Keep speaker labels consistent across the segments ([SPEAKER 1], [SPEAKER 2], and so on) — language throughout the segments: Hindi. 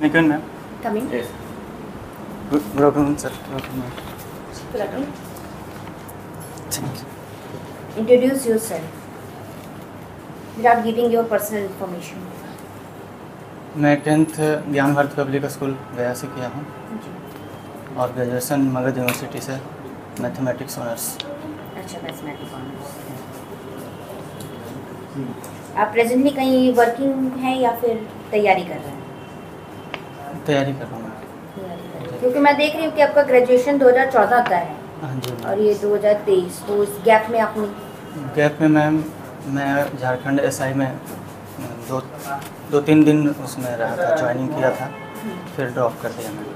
[SPEAKER 1] Nikan ma'am.
[SPEAKER 2] Coming.
[SPEAKER 3] Yes.
[SPEAKER 1] Good afternoon, sir. Good afternoon.
[SPEAKER 2] Good afternoon.
[SPEAKER 1] Thank you.
[SPEAKER 2] Introduce yourself without giving your personal information.
[SPEAKER 1] मैं 10th ज्ञान भारत पब्लिक स्कूल गया से किया हूँ और ग्रेजुएशन मगध यूनिवर्सिटी से मैथमेटिक्स ऑनर्स।
[SPEAKER 2] अच्छा, मैथमेटिक्स ऑनर्स। आप प्रेजेंटली कहीं वर्किंग हैं या फिर तैयारी कर रहे हैं?
[SPEAKER 1] तैयारी कर रहा हूँ।
[SPEAKER 2] तैयारी कर रहे हैं क्योंकि मैं देख रही हूँ कि आपका ग्रेजुएशन 2014 का है।
[SPEAKER 1] हाँ जी।
[SPEAKER 2] और ये 2023, तो इस गैप में आपने
[SPEAKER 1] गैप में मैम मैं झारखंड एसआई में दो तीन दिन उसमें रहा था, ज्वाइनिंग किया था, फिर ड्रॉप कर दिया मैंने।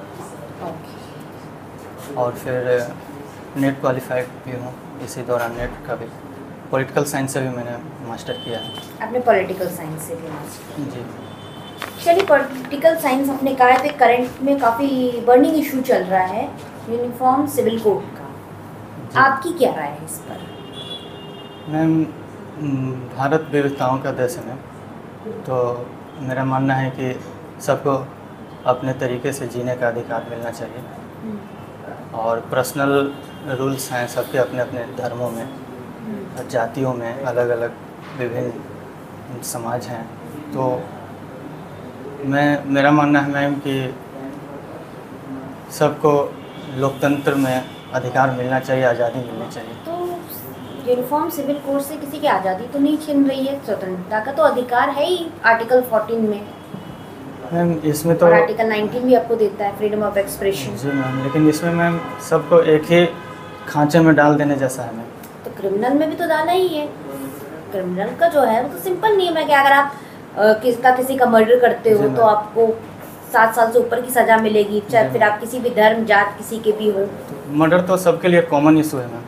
[SPEAKER 2] ओके।
[SPEAKER 1] और फिर नेट क्वालिफाइड भी हूँ, इसी दौरान नेट का भी पॉलिटिकल साइंस से भी मैंने मास्टर किया है।
[SPEAKER 2] आपने पॉलिटिकल साइंस से भी मास्टर?
[SPEAKER 1] जी।
[SPEAKER 2] चलिए, पॉलिटिकल साइंस आपने कहा है तो करंट में काफ़ी बर्निंग इशू चल रहा है यूनिफॉर्म सिविल कोड का, आपकी क्या राय है इस पर?
[SPEAKER 1] मैम, भारत विविधताओं का देश है, तो मेरा मानना है कि सबको अपने तरीके से जीने का अधिकार मिलना चाहिए और पर्सनल रूल्स हैं सबके अपने अपने धर्मों में, जातियों में, अलग अलग विभिन्न समाज हैं। तो मेरा मानना है मैम कि सबको लोकतंत्र में अधिकार मिलना चाहिए, आज़ादी मिलनी चाहिए।
[SPEAKER 2] तो यूनिफॉर्म सिविल कोड से किसी की आज़ादी तो नहीं छीन रही है, स्वतंत्रता का तो अधिकार है ही आर्टिकल 14 में
[SPEAKER 1] मैम। इसमें तो
[SPEAKER 2] और आर्टिकल 19 भी आपको देता है फ्रीडम ऑफ एक्सप्रेशन।
[SPEAKER 1] जी मैम, लेकिन इसमें मैम सबको एक ही खांचे में डाल देने जैसा है मैम।
[SPEAKER 2] तो क्रिमिनल में भी तो डाला ही है। क्रिमिनल का जो है वो तो सिंपल नियम है कि अगर आप किसी का मर्डर करते हो तो आपको 7 साल से ऊपर की सज़ा मिलेगी, चाहे फिर आप किसी भी धर्म जात किसी के भी हो।
[SPEAKER 1] मर्डर तो सबके लिए कॉमन इशू है मैम,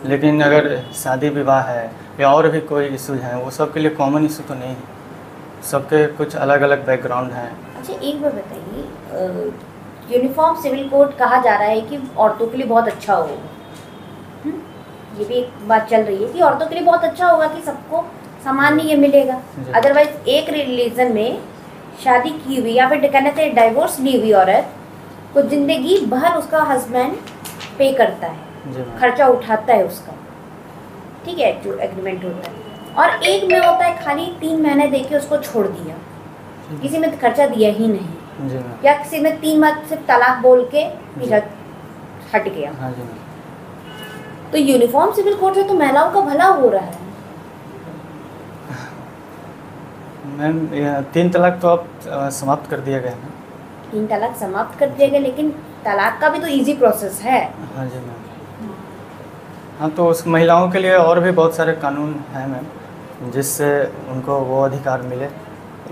[SPEAKER 1] लेकिन अगर शादी विवाह है या और भी कोई इशूज हैं वो सबके लिए कॉमन इशू तो नहीं है, सबके कुछ अलग अलग बैकग्राउंड हैं।
[SPEAKER 2] अच्छा, एक बार बताइए, यूनिफॉर्म सिविल कोड कहा जा रहा है कि औरतों के लिए बहुत अच्छा होगा, ये भी एक बात चल रही है कि औरतों के लिए बहुत अच्छा होगा कि सबको समान ये मिलेगा। अदरवाइज एक रिलीजन में शादी की हुई या फिर कहना चाहिए डाइवोर्स ली हुई औरत को जिंदगी भर उसका हस्बैंड पे करता है, खर्चा उठाता है उसका, ठीक है, जो एग्रीमेंट होता है। और एक में होता है खाली 3 महीने देके उसको छोड़ दिया, किसी में खर्चा दिया ही नहीं, या किसी में 3 बार सिर्फ तलाक बोल के हट गया। तो यूनिफॉर्म सिविल कोड से तो महिलाओं का भला हो रहा है
[SPEAKER 1] मैम। 3 तलाक तो अब समाप्त कर दिया गया है।
[SPEAKER 2] 3 तलाक समाप्त कर दिया गया, लेकिन तलाक का भी तो इजी प्रोसेस है।
[SPEAKER 1] हाँ जी मैम। हाँ, तो उस महिलाओं के लिए और भी बहुत सारे कानून हैं मैम, जिससे उनको वो अधिकार मिले,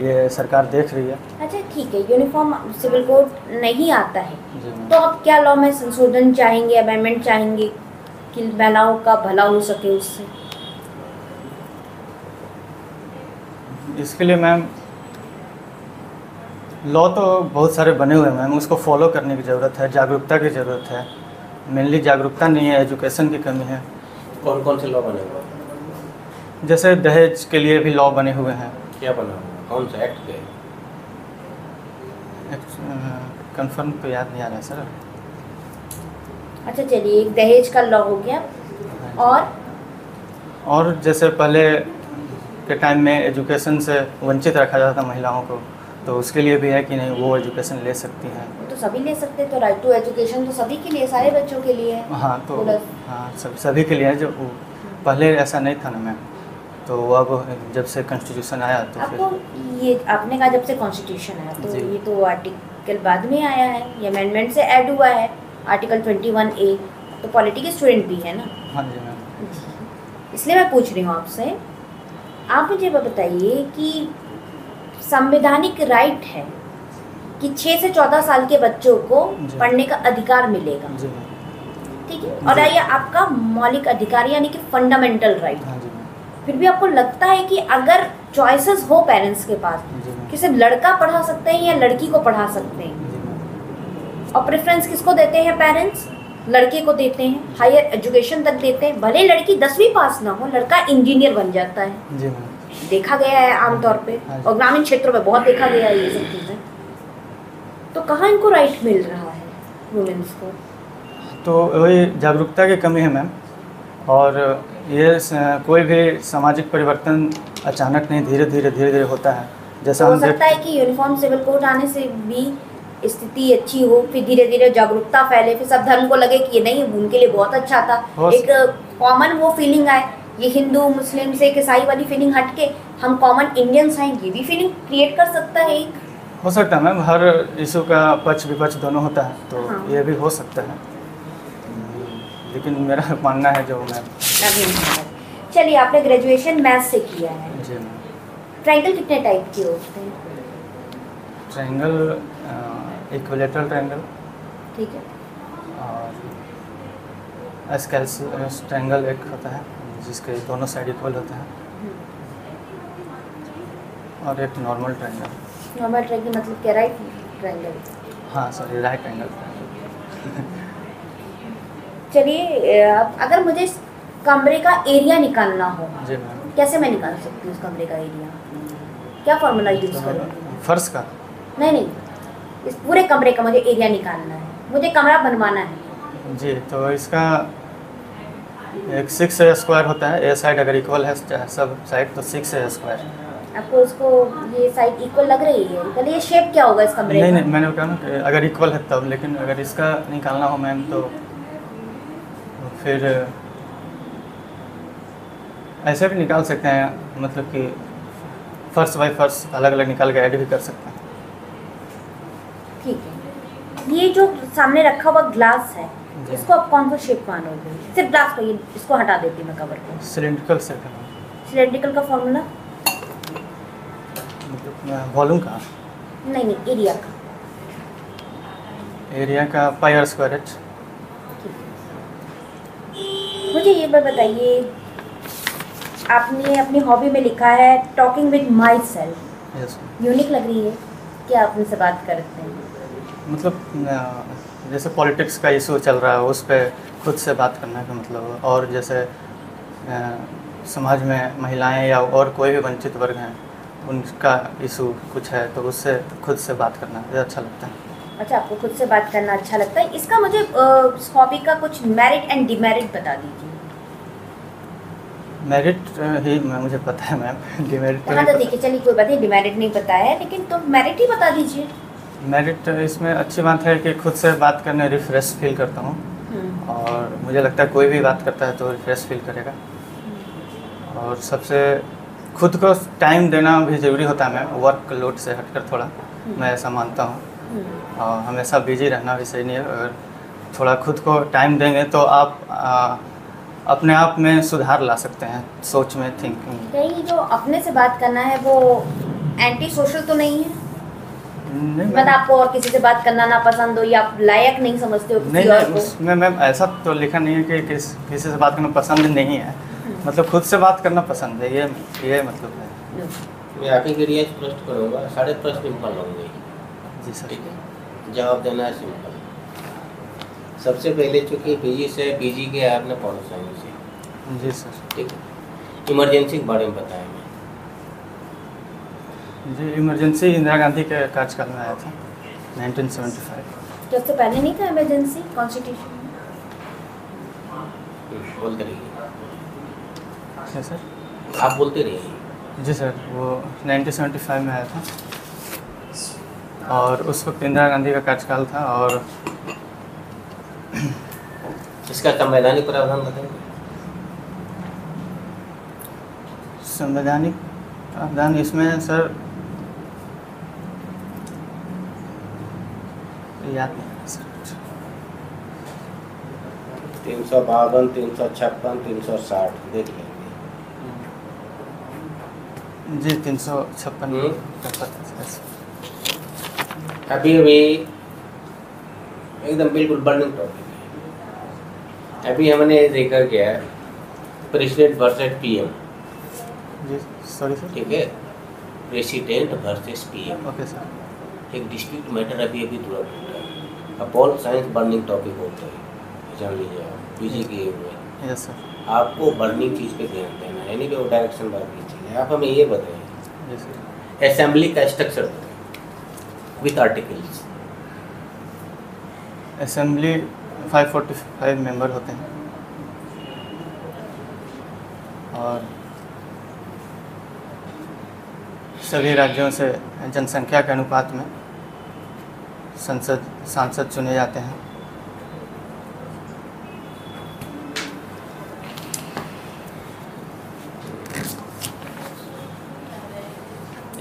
[SPEAKER 1] ये सरकार देख रही है।
[SPEAKER 2] अच्छा, ठीक है, यूनिफॉर्म सिविल कोड नहीं आता है
[SPEAKER 1] जी
[SPEAKER 2] तो आप क्या लॉ में संशोधन चाहेंगे, अमेंडमेंट चाहेंगे कि महिलाओं का भला हो सके उससे?
[SPEAKER 1] इसके लिए मैम लॉ तो बहुत सारे बने हुए हैं मैम, उसको फॉलो करने की ज़रूरत है, जागरूकता की ज़रूरत है। मेनली जागरूकता नहीं है, एजुकेशन की कमी है।
[SPEAKER 3] कौन कौन से लॉ बने हुए हैं?
[SPEAKER 1] जैसे दहेज के लिए भी लॉ बने हुए हैं।
[SPEAKER 3] क्या बना हुआ, कौन सा एक्ट है?
[SPEAKER 1] कंफर्म तो याद नहीं आ रहा है सर।
[SPEAKER 2] अच्छा, चलिए, एक दहेज का लॉ हो गया। और
[SPEAKER 1] जैसे पहले के टाइम में एजुकेशन से वंचित रखा जाता था महिलाओं को, तो उसके लिए भी है कि नहीं वो एजुकेशन ले सकती हैं।
[SPEAKER 2] वो तो सभी ले सकते हैं, तो राइट टू एजुकेशन तो सभी के लिए, सारे बच्चों के लिए है।
[SPEAKER 1] हाँ, तो हाँ सभी के लिए है। जो पहले ऐसा नहीं था ना मैम, तो अब जब से कॉन्स्टिट्यूशन आया तो
[SPEAKER 2] आपको ये आपने कहा जब से कॉन्स्टिट्यूशन आया, तो ये तो आर्टिकल बाद में आया है, ये अमेंडमेंट से ऐड हुआ है, आर्टिकल 21A, तो पॉलिटी के स्टूडेंट भी है ना?
[SPEAKER 1] हाँ जी मैम।
[SPEAKER 2] इसलिए मैं पूछ रही हूँ आपसे, आप मुझे बताइए कि संवैधानिक राइट है कि 6 से 14 साल के बच्चों को पढ़ने का अधिकार मिलेगा, ठीक है, और ये आपका मौलिक अधिकार यानी कि फंडामेंटल राइट। फिर भी आपको लगता है कि अगर चॉइसेस हो पेरेंट्स के पास कि सिर्फ लड़का पढ़ा सकते हैं या लड़की को पढ़ा सकते हैं, और प्रेफरेंस किसको देते हैं पेरेंट्स? लड़के को देते हैं, हायर एजुकेशन तक देते हैं, भले लड़की 10वीं पास ना हो, लड़का इंजीनियर बन जाता है।
[SPEAKER 1] जी मैम।
[SPEAKER 2] देखा गया है आमतौर पे, और ग्रामीण क्षेत्रों में बहुत देखा गया है ये सब चीज़ें। कहाँ इनको राइट मिल रहा है वुमेन्स को?
[SPEAKER 1] तो वही जागरूकता की कमी है मैम। और ये कोई भी सामाजिक परिवर्तन अचानक नहीं, धीरे धीरे होता है। जैसा
[SPEAKER 2] तो हो
[SPEAKER 1] हम देख
[SPEAKER 2] सकता है कि यूनिफॉर्म सिविल कोड आने से भी स्थिति अच्छी हो, फिर धीरे धीरे जागरूकता फैले, फिर सब धर्म को लगे कि ये नहीं उनके लिए बहुत अच्छा था, एक कॉमन वो फीलिंग आए, ये हिंदू मुस्लिम से ईसाई वाली फीलिंग हट के हम कॉमन इंडियंस हैं, ये भी फीलिंग क्रिएट कर सकता है एक।
[SPEAKER 1] हो सकता है मैम, हर इशू का पक्ष विपक्ष दोनों होता है, तो
[SPEAKER 2] हाँ।
[SPEAKER 1] ये भी हो सकता है। लेकिन मेरा मानना है जो मैं
[SPEAKER 2] चलिए, आपने ग्रेजुएशन मैथ्स से किया है।
[SPEAKER 1] जी मैम।
[SPEAKER 2] ट्रायंगल कितने टाइप के होते हैं?
[SPEAKER 1] ट्रायंगल, इक्विलेटरल ट्रायंगल
[SPEAKER 2] ठीक है।
[SPEAKER 1] और एस्केलस ट्रायंगल एक होता है जिसके दोनों साइड इक्वल होते हैं, और एक नॉर्मल ट्रायंगल।
[SPEAKER 2] नॉर्मल ट्रायंगल मतलब क्या? Right triangle?
[SPEAKER 1] हाँ सॉरी, राइट ट्रायंगल।
[SPEAKER 2] चलिए, अगर मुझे इस कमरे का एरिया निकालना हो,
[SPEAKER 1] जी मैम।
[SPEAKER 2] कैसे मैं निकाल सकती हूँ उस कमरे का एरिया? क्या फॉर्मूला यूज करूँगी?
[SPEAKER 1] फर्श का?
[SPEAKER 2] नहीं, इस पूरे कमरे का मुझे एरिया निकालना है, मुझे कमरा बनवाना है।
[SPEAKER 1] जी, तो इसका एक 6 स्क्वायर होता है। ए साइड अगर इक्वल है सब साइड तो 6 स्क्वायर।
[SPEAKER 2] आपको उसको ये साइड इक्वल लग रही है? पहले ये शेप क्या होगा इस कमरे का?
[SPEAKER 1] नहीं, मैंने कहा ना कि अगर इक्वल है तब, लेकिन अगर इसका निकालना हो मैम तो फिर ऐसे भी निकाल सकते हैं, मतलब कि फर्श बाई फर्श अलग अलग निकाल के ऐड भी कर सकते हैं।
[SPEAKER 2] ठीक है। ये जो सामने रखा हुआ ग्लास है, इसको आप कौन सा शेप मानोगे? सिर्फ ग्लास को, ये इसको हटा देती मैं कवर को।
[SPEAKER 1] सिलेंड्रिकल से करना,
[SPEAKER 2] सिलेंड्रिकल का फॉर्मूला?
[SPEAKER 1] मतलब वॉल्यूम का?
[SPEAKER 2] नहीं, एरिया का।
[SPEAKER 1] एरिया का पाई आर स्क्वायर एच।
[SPEAKER 2] मुझे ये बात बताइए, आपने अपनी हॉबी में लिखा है talking with my self.
[SPEAKER 1] Yes.
[SPEAKER 2] Unique लग रही है कि आप उनसे बात करते हैं।
[SPEAKER 1] मतलब जैसे पॉलिटिक्स का इशू चल रहा है उस पर खुद से बात करने का मतलब, और जैसे समाज में महिलाएं या और कोई भी वंचित वर्ग हैं उनका इशू कुछ है तो उससे खुद से बात करना मुझे अच्छा लगता है।
[SPEAKER 2] अच्छा, आपको खुद से बात करना अच्छा लगता है। इसका मुझे हॉबी का कुछ मेरिट एंड डिमेरिट बता दीजिए।
[SPEAKER 1] मेरिट ही मुझे पता है मैम, डिमेरिट
[SPEAKER 2] हाँ तो देखिए, चलिए कोई बात नहीं, डिमेरिट नहीं पता है, लेकिन तो मेरिट ही बता दीजिए।
[SPEAKER 1] मेरिट इसमें अच्छी बात है कि खुद से बात करने रिफ्रेश फील करता हूँ, और मुझे लगता है कोई भी बात करता है तो रिफ्रेश फील करेगा। और सबसे खुद को टाइम देना भी ज़रूरी होता है मैम, वर्क लोड से हटकर थोड़ा, मैं ऐसा मानता हूँ। और हमेशा बिजी रहना भी सही नहीं है। अगर थोड़ा खुद को टाइम देंगे तो आप अपने आप में सुधार ला सकते हैं, सोच में, थिंकिंग।
[SPEAKER 2] कहीं जो अपने से बात करना है वो एंटी सोशल तो नहीं है?
[SPEAKER 1] नहीं
[SPEAKER 2] मतलब आपको और किसी से बात करना ना पसंद हो, या आप लायक नहीं समझते हो किसी
[SPEAKER 1] नहीं,
[SPEAKER 2] और को?
[SPEAKER 1] उसमें मैम ऐसा तो लिखा नहीं है कि किसी से बात करना पसंद नहीं है, मतलब खुद से बात करना पसंद है, ये मतलब है।
[SPEAKER 3] मैं आप ही के लिए प्रश्न करूँगा, सारे प्रश्न सिंपल होंगे।
[SPEAKER 1] जी सर।
[SPEAKER 3] ठीक है, जवाब देना है सिंपल। सबसे पहले चूँकि पीजी से पीजी के आपने पॉल साइंस से।
[SPEAKER 1] जी सर।
[SPEAKER 3] ठीक है, इमरजेंसी के बारे में बताएं।
[SPEAKER 1] जी, इमरजेंसी इंदिरा गांधी के कार्यकाल में आया था 1975।
[SPEAKER 2] तो उससे पहले नहीं था इमरजेंसी कॉन्स्टिट्यूशन?
[SPEAKER 3] बोलते रहिए।
[SPEAKER 1] क्या सर?
[SPEAKER 3] आप बोलते रहिए।
[SPEAKER 1] जी सर, वो 1975 में आया था, और उस वक्त इंदिरा गांधी का कार्यकाल था। और
[SPEAKER 3] इसका संवैधानिक प्रावधान बताएंगे?
[SPEAKER 1] संवैधानिक प्रावधान इसमें सर याद नहीं है सर।
[SPEAKER 3] 352, 356, 360 देख लेंगे।
[SPEAKER 1] जी 356 का पता है।
[SPEAKER 3] अभी एकदम बिल्कुल बर्निंग टॉपिक है। अभी हमने देखा क्या है, प्रेसिडेंट वर्सेस पीएम।
[SPEAKER 1] जी सॉरी सर।
[SPEAKER 3] ठीक है, president versus PM,
[SPEAKER 1] okay sir.
[SPEAKER 3] एक डिस्ट्रिक्ट मैटर अभी तुरंत उठा है। अब पॉल साइंस बर्निंग टॉपिक होता है, जान लीजिए आप पीजी किए हुए।
[SPEAKER 1] Yes sir.
[SPEAKER 3] आपको बर्निंग चीज़ पे ध्यान देना है, यानी कि वो डायरेक्शन बार की चीज़ है। आप हमें ये बताएं,
[SPEAKER 1] जी सर।
[SPEAKER 3] असेंबली का स्ट्रक्चर बताएं विथ आर्टिकल्स।
[SPEAKER 1] असेंबली 545 मेंबर होते हैं और सभी राज्यों से जनसंख्या के अनुपात में सांसद चुने जाते हैं।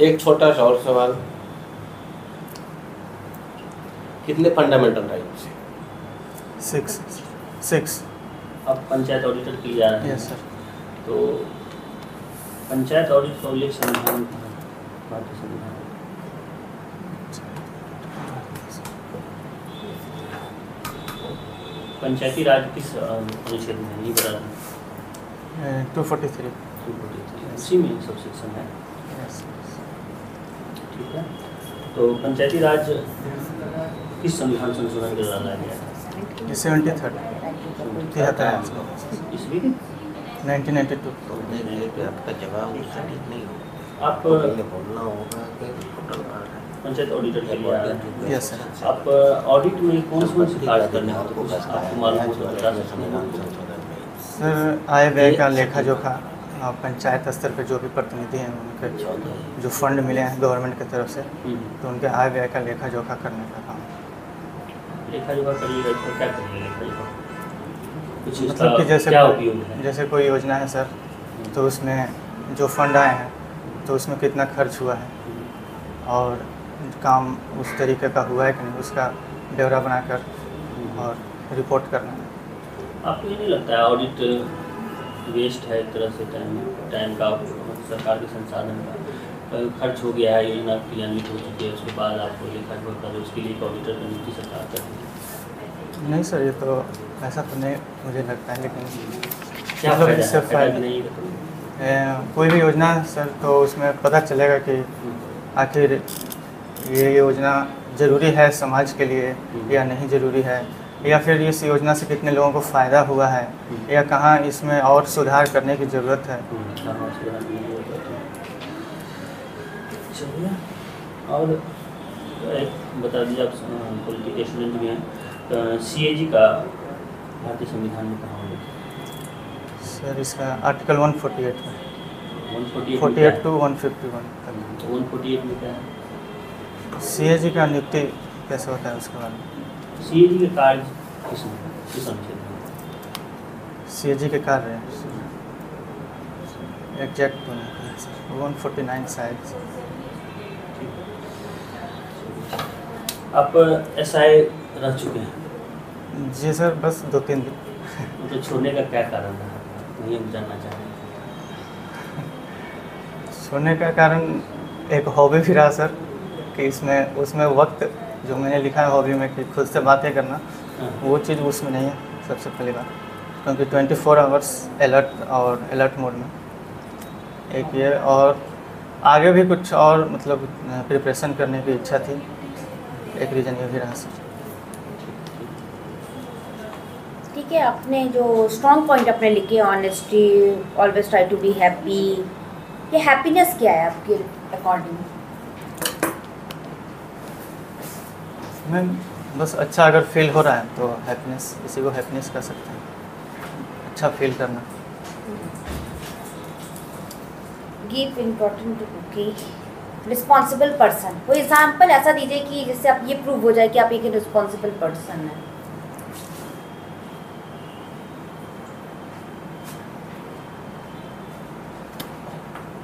[SPEAKER 3] एक छोटा सा और सवाल, कितने फंडामेंटल राइट्स?
[SPEAKER 1] 6।
[SPEAKER 4] अब पंचायत ऑडिटर के लिए आ रहे हैं।
[SPEAKER 1] Yes sir.
[SPEAKER 4] तो पंचायत ऑडिट का उल्लेख संविधान में है, भारतीय संविधान में। पंचायती राज किस अनुच्छेद में है ये बता दें।
[SPEAKER 1] 243।
[SPEAKER 4] उसी में सब सेक्शन है।
[SPEAKER 1] यस।
[SPEAKER 4] ठीक है, तो पंचायती राज किस संविधान संशोधन के द्वारा लाया गया था?
[SPEAKER 1] 73
[SPEAKER 4] इसलिए
[SPEAKER 1] 1992।
[SPEAKER 3] आपका जवाब सटीक नहीं होगा,
[SPEAKER 4] आप
[SPEAKER 3] पहले बोलना होगा कि टोटल
[SPEAKER 4] पंचायत ऑडिटर के लिए आ रहे हैं।
[SPEAKER 1] Yes sir.
[SPEAKER 4] आप ऑडिट में कौन से कार्य करने होते हैं, कुछ आपको मालूम हो तो बता सकते हैं।
[SPEAKER 1] सर आय व्यय का लेखा जोखा पंचायत स्तर पे जो भी प्रतिनिधि हैं उनके जो फंड मिले हैं गवर्नमेंट की तरफ से, तो उनके आय व्यय का लेखा जोखा करने का काम।
[SPEAKER 4] लेखा जोखा करिएगा तो क्या करिएगा लेखा जोखा? कुछ
[SPEAKER 1] मतलब कि
[SPEAKER 4] इसका क्या उपयोग है?
[SPEAKER 1] जैसे कोई योजना है सर, तो उसमें जो फंड आए हैं तो उसमें कितना खर्च हुआ है और काम उस तरीके का हुआ है कि नहीं, उसका ब्यौरा बनाकर और रिपोर्ट करना है।
[SPEAKER 4] आपको ये नहीं लगता है ऑडिट वेस्ट है एक तरह से? टाइम का, सरकार के संसाधन का खर्च हो गया है, योजना क्रियान्वित हो चुकी है, उसके बाद आपको लेखा जोखा करें, उसके लिए एक ऑडिटर की नियुक्ति सरकार करती है।
[SPEAKER 1] नहीं सर, ये तो ऐसा तो नहीं मुझे लगता है, लेकिन
[SPEAKER 4] क्या
[SPEAKER 1] मतलब
[SPEAKER 4] फायदा
[SPEAKER 1] इससे
[SPEAKER 4] है? फायदा
[SPEAKER 1] फायदा
[SPEAKER 4] नहीं है?
[SPEAKER 1] कोई भी योजना सर, तो उसमें पता चलेगा कि आखिर ये योजना ज़रूरी है समाज के लिए या नहीं ज़रूरी है, या फिर इस योजना से कितने लोगों को फ़ायदा हुआ है, या कहाँ इसमें और सुधार करने की ज़रूरत है।
[SPEAKER 4] चलिए, और एक बता दीजिए, आप पॉलिटिकल स्टूडेंट भी हैं, CAG का भारतीय संविधान में कहाँ होगा?
[SPEAKER 1] सर इसका आर्टिकल 148 में
[SPEAKER 4] 148
[SPEAKER 1] टू 151 तक।
[SPEAKER 4] 148 में क्या है?
[SPEAKER 1] CAG का नियुक्ति कैसे होता है उसके बारे में।
[SPEAKER 4] CAG के कार्य किस अनुच्छेद में?
[SPEAKER 1] CAG के कार्य एग्जैक्ट 149 शायद।
[SPEAKER 4] आप SI रह चुके हैं?
[SPEAKER 1] जी सर, बस 2-3 दिन।
[SPEAKER 4] मतलब छोड़ने का क्या कारण रहा, वही हम जानना चाहेंगे।
[SPEAKER 1] छोड़ने का कारण एक हॉबी भी रहा सर, कि उसमें वक्त जो मैंने लिखा है हॉबी में कि खुद से बातें करना, वो चीज़ उसमें नहीं है सबसे पहली बात, क्योंकि 24 आवर्स अलर्ट मोड में एक ये, और आगे भी कुछ और मतलब प्रिपरेशन करने की इच्छा थी, एक रीज़न ये भी रहा सर।
[SPEAKER 2] ठीक है, आपने जो स्ट्रॉन्ग पॉइंट अपने लिखे, honesty, always try to be happy, ये हैप्पीनेस क्या है आपके अकॉर्डिंग?
[SPEAKER 1] मैम बस अच्छा अगर फील हो रहा है तो हैप्पीनेस, इसी को हैप्पीनेस कर सकते हैं, अच्छा फील करना।
[SPEAKER 2] Give important okay responsible person, कोई एग्जाम्पल ऐसा दीजिए कि जिससे आप ये प्रूव हो जाए कि आप एक रिस्पॉन्सिबल पर्सन हैं।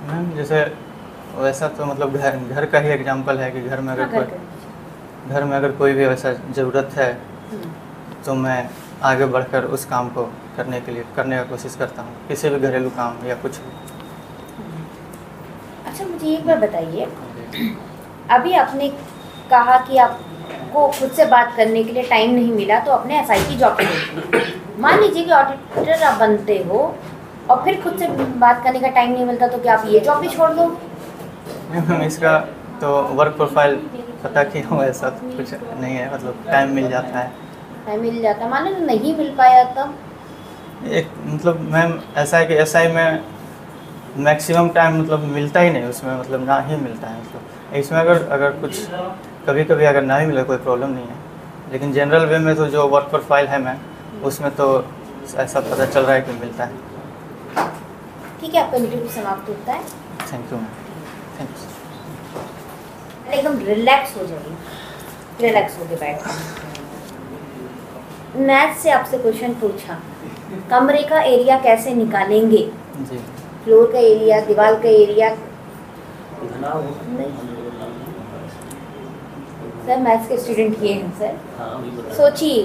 [SPEAKER 1] मैम जैसे वैसा तो मतलब घर का ही एग्जांपल है कि घर में अगर कोई भी वैसा ज़रूरत है तो मैं आगे बढ़कर उस काम को करने का कोशिश करता हूँ, किसी भी घरेलू काम या कुछ भी।
[SPEAKER 2] अच्छा, मुझे एक बार बताइए, अभी आपने कहा कि आपको खुद से बात करने के लिए टाइम नहीं मिला तो आपने SI की जॉब की। मान लीजिए कि ऑडिटर आप बनते हो और फिर खुद से बात करने का टाइम नहीं मिलता, तो क्या आप ये जॉब भी छोड़ दो?
[SPEAKER 1] मैम इसका तो वर्क प्रोफाइल पता किया हूँ, ऐसा कुछ नहीं है, मतलब टाइम मिल जाता है।
[SPEAKER 2] टाइम मिल जाता, मान लो नहीं मिल पाया तब?
[SPEAKER 1] एक मतलब मैम ऐसा है कि SI में मैक्सिमम टाइम मतलब मिलता ही नहीं, उसमें मतलब ना ही मिलता है, मतलब इसमें अगर कुछ कभी अगर ना ही मिले कोई प्रॉब्लम नहीं है, लेकिन जनरल वे में तो जो वर्क प्रोफाइल है मैम, उसमें तो ऐसा पता चल रहा है कि मिलता है।
[SPEAKER 2] ठीक है, आपका इंटरव्यू समाप्त होता है।
[SPEAKER 1] Thank you ma'am, thank you.
[SPEAKER 2] एकदम रिलैक्स हो जाइए, रिलैक्स होके बैठिए। मैथ से आपसे क्वेश्चन पूछा, कमरे का एरिया कैसे निकालेंगे?
[SPEAKER 1] जी
[SPEAKER 2] फ्लोर का एरिया, दीवार का एरिया।
[SPEAKER 4] घना हो
[SPEAKER 2] नहीं सर, मैथ्स के स्टूडेंट ये हैं सर।
[SPEAKER 4] हाँ वही बता
[SPEAKER 2] सोचिए,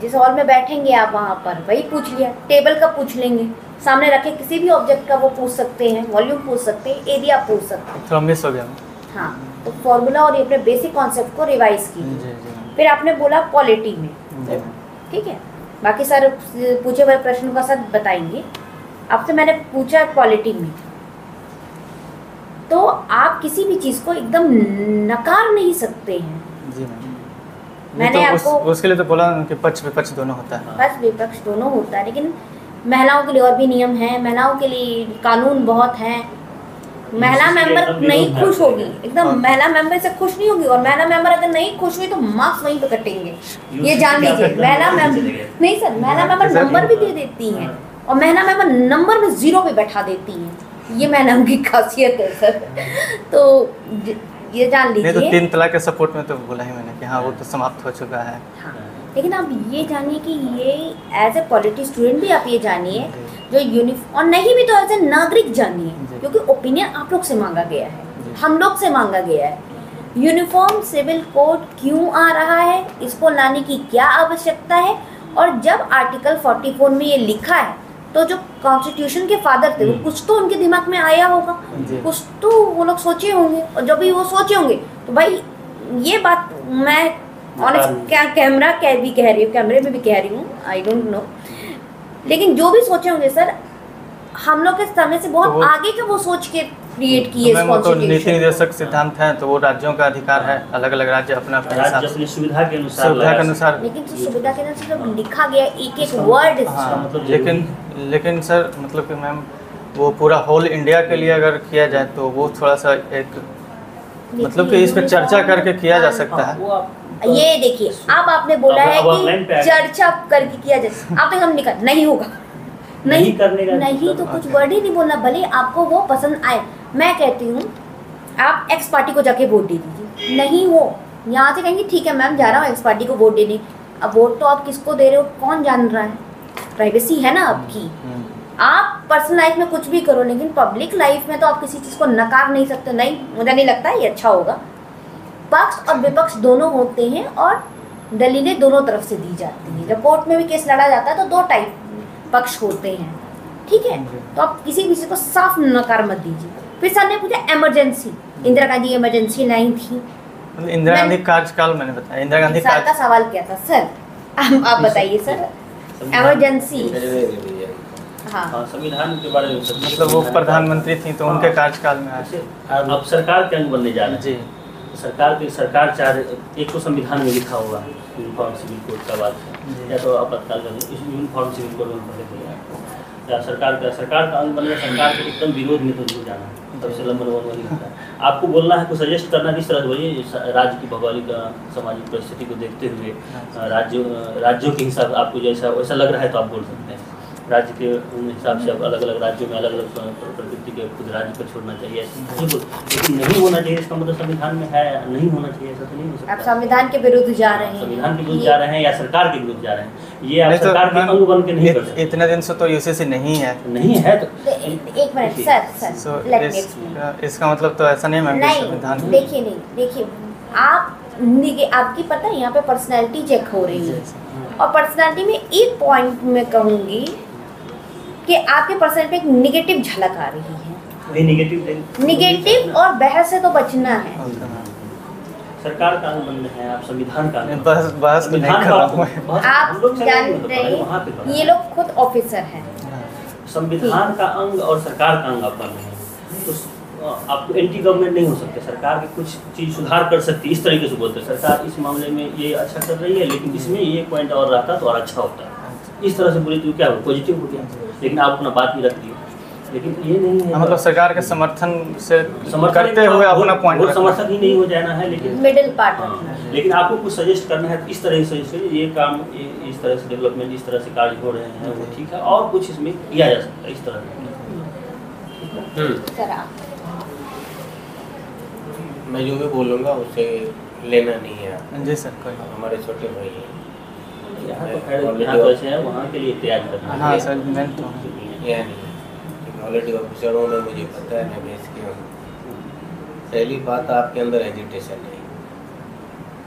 [SPEAKER 2] जिस हॉल में बैठेंगे आप वहाँ पर वही पूछ लिया, टेबल का पूछ लेंगे, सामने रखे किसी भी ऑब्जेक्ट का वो पूछ सकते हैं, वॉल्यूम पूछ सकते हैं, एरिया पूछ सकते हैं।
[SPEAKER 1] थोड़ा मिस हो गया मैम।
[SPEAKER 2] हाँ, तो फॉर्मूला और ये अपने बेसिक कॉन्सेप्ट को रिवाइज
[SPEAKER 1] जी
[SPEAKER 2] कीजिए।
[SPEAKER 1] जी मैम।
[SPEAKER 2] फिर आपने बोला पॉलिटी में,
[SPEAKER 1] जी मैम।
[SPEAKER 2] ठीक है, बाकी सर पूछे हुए प्रश्न का सर बताएंगे। आपसे मैंने पूछा पॉलिटी में, तो आप किसी भी चीज़ को एकदम नकार नहीं सकते हैं।
[SPEAKER 1] जी मैम।
[SPEAKER 2] मैंने
[SPEAKER 1] तो
[SPEAKER 2] आपको
[SPEAKER 1] उसके लिए तो बोला कि पक्ष विपक्ष दोनों होता है।
[SPEAKER 2] पक्ष विपक्ष दोनों होता है, लेकिन महिलाओं के लिए और भी नियम हैं, महिलाओं के लिए कानून बहुत हैं। महिला
[SPEAKER 4] इसलिए
[SPEAKER 2] मेंबर
[SPEAKER 4] एकदम
[SPEAKER 2] नहीं
[SPEAKER 4] विरोध
[SPEAKER 2] खुश
[SPEAKER 4] है।
[SPEAKER 2] होगी, एकदम
[SPEAKER 1] हाँ।
[SPEAKER 2] महिला मेंबर से खुश नहीं होगी, और महिला मेंबर अगर नहीं खुश हुई तो मार्क्स वहीं पे कटेंगे, ये जान लीजिए। महिला मेंबर नहीं सर, महिला मेंबर
[SPEAKER 1] सर,
[SPEAKER 2] नंबर भी दे देती हैं, और महिला मेंबर नंबर में 0 पे बैठा देती हैं, ये महिलाओं की खासियत है सर। तो ये जान
[SPEAKER 1] नहीं तो
[SPEAKER 2] लीजिए।
[SPEAKER 1] 3 तलाक के सपोर्ट में तो बोला ही मैंने कि हाँ वो तो समाप्त हो चुका है।
[SPEAKER 2] हाँ, लेकिन आप ये जानिए कि ये एज ए पॉलिटी स्टूडेंट भी आप ये जानिए, जो यूनिफॉर्म, और नहीं भी तो एज ए नागरिक जानिए,
[SPEAKER 1] जी।
[SPEAKER 2] क्योंकि ओपिनियन आप लोग से मांगा गया है,
[SPEAKER 1] जी।
[SPEAKER 2] हम लोग से मांगा गया है। यूनिफॉर्म सिविल कोड क्यों आ रहा है, इसको लाने की क्या आवश्यकता है, और जब आर्टिकल 44 में ये लिखा है तो जो कॉन्स्टिट्यूशन के फादर थे वो कुछ तो उनके दिमाग में आया होगा,
[SPEAKER 1] जी।
[SPEAKER 2] कुछ तो वो लोग सोचे होंगे, और जब भी वो सोचे होंगे तो भाई ये बात मैं ऑनेस्ट क्या कैमरा कह भी कह रही हूँ, कैमरे में भी कह रही हूँ, आई डोंट नो, लेकिन जो भी सोचे होंगे सर, हम लोग के समय से बहुत
[SPEAKER 1] तो वो-
[SPEAKER 2] आगे का वो सोच के क्रिएट किए
[SPEAKER 1] तो
[SPEAKER 2] इस
[SPEAKER 1] मैम वो तो नीति
[SPEAKER 2] कॉन्स्टिट्यूशन।
[SPEAKER 1] निर्देशक सिद्धांत हैं, तो वो राज्यों का अधिकार है, अलग अलग राज्य अपना अपने हिसाब
[SPEAKER 4] राज्य
[SPEAKER 1] से
[SPEAKER 4] अपनी सुविधा के अनुसार
[SPEAKER 1] सुविधा के
[SPEAKER 4] लगा
[SPEAKER 1] अनुसार।
[SPEAKER 2] लेकिन तो सुविधा के अनुसार जब लिखा गया एक एक वर्ड,
[SPEAKER 1] हाँ,
[SPEAKER 4] मतलब
[SPEAKER 1] लेकिन सर मतलब कि मैम वो पूरा होल इंडिया के लिए अगर किया जाए तो वो थोड़ा सा एक मतलब कि इस पर चर्चा करके किया जा सकता
[SPEAKER 4] हाँ,
[SPEAKER 1] है।
[SPEAKER 4] वो आप
[SPEAKER 2] ये देखिए, अब आपने बोला
[SPEAKER 4] अब
[SPEAKER 2] है
[SPEAKER 4] ऑनलाइन पे आ
[SPEAKER 2] कि
[SPEAKER 4] गया।
[SPEAKER 2] चर्चा करके किया जाए, आप तो हम निकल नहीं होगा,
[SPEAKER 4] नहीं करने का
[SPEAKER 2] नहीं तो
[SPEAKER 4] मतलब
[SPEAKER 2] कुछ
[SPEAKER 1] okay।
[SPEAKER 2] वर्ड ही नहीं बोलना, भले आपको वो पसंद आए। मैं कहती हूँ आप एक्स पार्टी को जाके वोट दे दीजिए, नहीं हो यहाँ से कहेंगे ठीक है मैम जा रहा हूँ एक्स पार्टी को वोट देने, अब वोट तो आप किसको दे रहे हो कौन जान रहा है, प्राइवेसी है ना आपकी। आप पर्सनल लाइफ में कुछ भी करो, लेकिन पब्लिक लाइफ में तो आप किसी चीज़ को नकार नहीं सकते। नहीं, मुझे नहीं लगता ये अच्छा होगा। पक्ष और विपक्ष दोनों होते हैं और दलीलें दोनों तरफ से दी जाती हैं। जब कोर्ट में भी केस लड़ा जाता है तो 2 टाइप पक्ष होते हैं, ठीक है, तो आप किसी भी चीज़ को साफ नकार मत दीजिए। फिर सर ने पूछा इमरजेंसी, इंदिरा गांधी इमरजेंसी लाई थी,
[SPEAKER 1] मतलब इंदिरा गांधी कार्यकाल मैंने बताया, इंदिरा गांधी
[SPEAKER 2] सर का सवाल क्या था सर, आप बताइए सर। इमरजेंसी, हाँ
[SPEAKER 4] हाँ, संविधान के बारे में
[SPEAKER 1] मतलब वो प्रधानमंत्री थी तो उनके कार्यकाल में आए।
[SPEAKER 4] अब सरकार के अंग बनने जा रहे हैं।
[SPEAKER 1] जी
[SPEAKER 4] सरकार चाह रही, एक तो संविधान में लिखा होगा यूनिफॉर्म सिविल कोड का बात है, या तो आपातकाल का इस यूनिफॉर्म सिविल कोड में पहले बोला या सरकार का अंग बनेगा, सरकार के एकदम विरोध में तो नहीं जाना है, सबसे नंबर 1 वही होता है। आपको बोलना है, कुछ सजेस्ट करना किस तरह से बोलिए, राज्य की भौगोलिक सामाजिक परिस्थिति को देखते हुए राज्यों के हिसाब आपको जैसा वैसा लग रहा है तो आप बोल सकते हैं। राज्य के हिसाब से अब अलग अलग राज्यों में अलग अलग प्रकृति के खुद राज्य को छोड़ना चाहिए, लेकिन नहीं होना चाहिए इसका मतलब संविधान में है, नहीं होना चाहिए ऐसा तो नहीं हो
[SPEAKER 2] आप
[SPEAKER 4] सकता।
[SPEAKER 2] संविधान के विरुद्ध जा रहे हैं,
[SPEAKER 4] संविधान के विरुद्ध जा रहे हैं या सरकार के विरुद्ध जा रहे हैं, ये आप
[SPEAKER 1] नहीं तो
[SPEAKER 4] सरकार के
[SPEAKER 1] मैम,
[SPEAKER 4] अंग बन के नहीं कर सकते।
[SPEAKER 1] इतने दिन से तो यूसीसी नहीं है,
[SPEAKER 4] नहीं है तो
[SPEAKER 2] एक मिनट सर,
[SPEAKER 1] सो
[SPEAKER 2] let me explain।
[SPEAKER 1] इसका मतलब तो ऐसा नहीं मैम कि
[SPEAKER 2] नहीं
[SPEAKER 1] संविधान
[SPEAKER 2] देखिए आप आपकी पता है यहाँ पे पर्सनैलिटी चेक हो रही है, और पर्सनैलिटी में एक पॉइंट में कहूँगी कि आपके पर्सनैलिटी पे एक निगेटिव झलक आ रही है, निगेटिव और बहस से तो बचना है।
[SPEAKER 4] सरकार का अंग बन रहे हैं आप, संविधान का अंग।
[SPEAKER 1] बहस तो नहीं कर रहा हूँ मैं।
[SPEAKER 2] आप जानते हैं ये लोग खुद ऑफिसर हैं,
[SPEAKER 4] संविधान का अंग और सरकार का अंग आप बन रहे हैं, तो आप एंटी गवर्नमेंट नहीं हो सकते। सरकार की कुछ चीज़ सुधार कर सकती है, इस तरीके से बोलते हैं सरकार इस मामले में ये अच्छा कर रही है, लेकिन इसमें ये पॉइंट और रहता तो और अच्छा होता है, इस तरह से बोले तो क्या हो, पॉजिटिव हो गया। लेकिन आप अपना बात भी रख दिए, लेकिन ये नहीं है
[SPEAKER 1] मतलब सरकार के समर्थन से
[SPEAKER 4] समर्थन
[SPEAKER 1] करते हुए अपना पॉइंट
[SPEAKER 4] समर्थक ही नहीं हो जाना है, लेकिन
[SPEAKER 2] मिडिल पार्ट रखना है।
[SPEAKER 4] लेकिन आपको कुछ सजेस्ट करना है तो इस तरह से सजेस्ट करिए, ये काम इस तरह से डेवलपमेंट, इस तरह से कार्य हो रहे हैं, वो ठीक है, और कुछ इसमें किया जा सकता है इस तरह से।
[SPEAKER 2] सर आप
[SPEAKER 3] मैं जो भी बोलूँगा उससे लेना नहीं है आप।
[SPEAKER 1] जी सर, कोई
[SPEAKER 3] हमारे छोटे भाई हैं।
[SPEAKER 4] यहाँ तो खैर यहाँ तो ऐसे है, वहाँ के लिए तैयारी करना है।
[SPEAKER 1] हाँ सर, मैं तो
[SPEAKER 3] या नहीं क्वालिटी ऑफिसरों में मुझे पता है, मैं भेज के हूँ। पहली बात आपके अंदर हेजिटेशन है,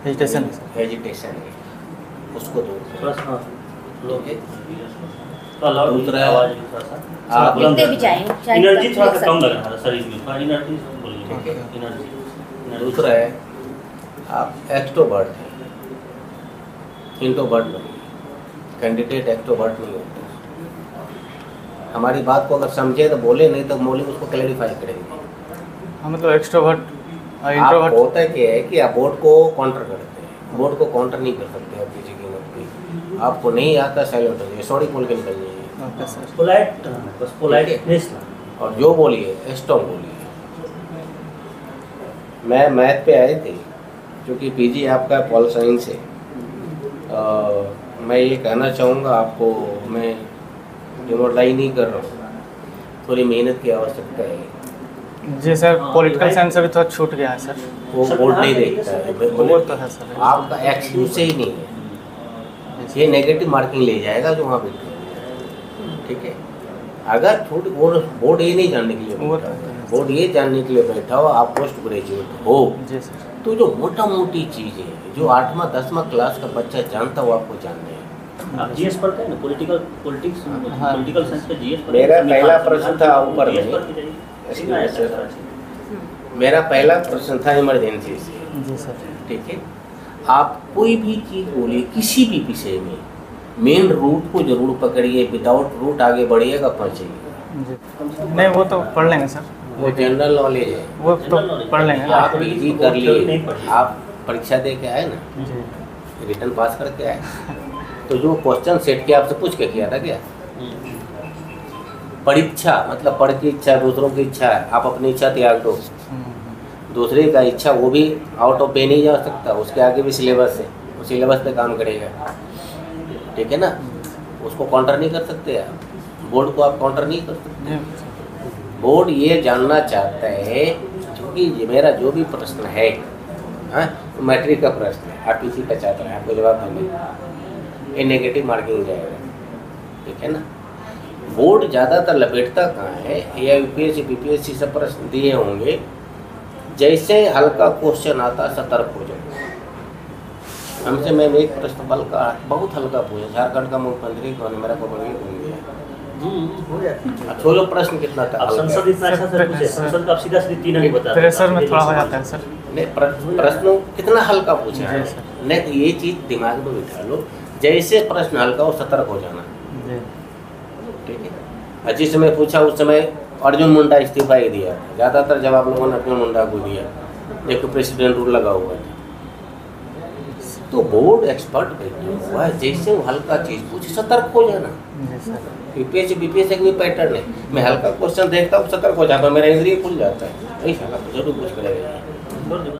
[SPEAKER 1] हेजिटेशन
[SPEAKER 3] हेजिटेशन है, उसको दूर करें।
[SPEAKER 4] थोड़ा सा हाँ,
[SPEAKER 3] ठीक है।
[SPEAKER 4] थोड़ा लाउड
[SPEAKER 3] दूसरा
[SPEAKER 4] आवाज थोड़ा सा
[SPEAKER 3] आप
[SPEAKER 2] लिखते भी जाएं,
[SPEAKER 4] एनर्जी थोड़ा सा
[SPEAKER 2] लिख
[SPEAKER 4] कम
[SPEAKER 2] सकते
[SPEAKER 4] लग रहा है शरीर में, थोड़ा एनर्जी बोलिए।
[SPEAKER 3] ठीक है।
[SPEAKER 4] एनर्जी
[SPEAKER 3] दूसरा है आप एक्सट्रोवर्ट हैं, इंट्रोवर्ट नहीं। कैंडिडेट एक्सट्रोवर्ट नहीं होते। हमारी बात को अगर समझे तो बोले, नहीं तो बोले उसको क्लैरिफाई करेंगे।
[SPEAKER 1] हाँ, मतलब एक्सट्रोवर्ट
[SPEAKER 3] आप
[SPEAKER 1] इंट्रोवर्ट।
[SPEAKER 3] होता क्या है कि आप बोर्ड को काउंटर करते हैं, बोर्ड को काउंटर नहीं कर सकते आप किसी कीमत पे। आपको नहीं आता साइलेंट हो जाइए, सॉरी बोल के निकल जाइए,
[SPEAKER 1] ओके सर।
[SPEAKER 4] पोलाइट, बस पोलाइटनेस ना।
[SPEAKER 3] और जो बोलिए स्ट्रॉन्ग बोलिए। मैं मैथ पे आए थे, क्योंकि पीजी आपका पॉल साइंस है। मैं ये कहना चाहूँगा आपको, मैं डिमोरलाइज नहीं कर रहा हूँ, थोड़ी मेहनत की आवश्यकता है।
[SPEAKER 1] जी सर,
[SPEAKER 4] हाँ,
[SPEAKER 1] पॉलिटिकल
[SPEAKER 4] right.
[SPEAKER 1] साइंस अभी थोड़ा छूट गया है सर।
[SPEAKER 3] वो बोर्ड नहीं देखता है,
[SPEAKER 1] वो तो है सर।
[SPEAKER 3] आपका एक्सक्यूज ही नहीं है, ये नेगेटिव मार्किंग ले जाएगा जो वहाँ बैठे। ठीक है। अगर थोड़ी बोर्ड ये नहीं जानने के लिए
[SPEAKER 1] वो
[SPEAKER 3] बैठा
[SPEAKER 1] तो है।
[SPEAKER 3] हो, बोर्ड ये जानने के लिए बैठा हो आप पोस्ट ग्रेजुएट हो,
[SPEAKER 1] जी सर।
[SPEAKER 3] तो जो मोटा मोटी चीज़ें जो 8वां 10वां क्लास का बच्चा जानता हो आपको जानना है।
[SPEAKER 4] आप जीएस पढ़ते हैं ना, पॉलिटिक्स
[SPEAKER 1] हाँ।
[SPEAKER 4] पॉलिटिकल साइंस का जीएस
[SPEAKER 3] मेरा पहला प्रश्न था ऊपर में। मेरा पहला प्रश्न था इमरजेंसी से।
[SPEAKER 1] जी सर।
[SPEAKER 3] ठीक है। आप कोई भी चीज़ बोलिए किसी भी विषय में, मेन रूट को जरूर पकड़िए, विदाउट रूट आगे बढ़िएगा पहुँचेगा।
[SPEAKER 1] जी नहीं, वो तो पढ़ लेंगे सर,
[SPEAKER 3] वो जनरल नॉलेज है।
[SPEAKER 1] वो तो पढ़ लेंगे।
[SPEAKER 3] आप पीजी कर लिए, आप परीक्षा दे के आए ना,
[SPEAKER 1] जी
[SPEAKER 3] रिटर्न पास करके आए, तो जो क्वेश्चन सेट किया आपसे पूछ के किया था क्या? परीक्षा मतलब पढ़ की इच्छा, दूसरों की इच्छा है, आप अपनी इच्छा त्याग दो, दूसरे का इच्छा वो भी आउट ऑफ पे नहीं जा सकता, उसके आगे भी सिलेबस है, वो सिलेबस पे काम करेगा। ठीक है ना, उसको काउंटर नहीं कर सकते आप, बोर्ड को आप काउंटर नहीं कर सकते। बोर्ड ये जानना चाहता है, क्योंकि मेरा जो भी प्रश्न है, हाँ, मैट्रिक का प्रश्न है, आप इसी का छात्र हैं, आपको जवाब देंगे, ये नेगेटिव मार्किंग जाएगा। ठीक है ना। बोर्ड ज़्यादातर लपेटता कहाँ है, या यूपीएससी बीपीएससी से प्रश्न दिए होंगे, जैसे हल्का क्वेश्चन आता सतर्क हो जाए। हमसे मैं एक प्रश्न बल्कि बहुत हल्का पूछा, झारखंड का मुख्यमंत्री कौन है, मेरा को बड़ी घूम गया।
[SPEAKER 4] हो जाता है।
[SPEAKER 3] सोलो प्रश्न कितना था?
[SPEAKER 4] अब संसद इतना अच्छा सर पूछे, संसद का आप सीधा सीधा 3 नहीं बता।
[SPEAKER 1] प्रेशर में थोड़ा हो जाता है सर।
[SPEAKER 3] नहीं, प्रश्न कितना हल्का पूछा है।
[SPEAKER 1] जी सर।
[SPEAKER 3] नहीं तो ये चीज़ दिमाग में बिठा लो, जैसे प्रश्न हल्का हो सतर्क हो जाना।
[SPEAKER 1] जी
[SPEAKER 3] ठीक है। जिस समय पूछा उस समय अर्जुन मुंडा इस्तीफा ही दिया, ज़्यादातर जवाब लोगों ने अर्जुन मुंडा को दिया, एक प्रेसिडेंट रूल लगा हुआ था। तो बोर्ड एक्सपर्ट बैठा हुआ है, जैसे वो हल्का चीज़ पूछे सतर्क हो जाना।
[SPEAKER 1] जी सर।
[SPEAKER 3] यूपीएससी बीपीएससी का भी पैटर्न है, मैं हल्का क्वेश्चन देखता हूँ सतर्क हो जाता हूँ, मेरा इंद्रिय खुल जाता है, ऐसा जरूर कुछ करेगा।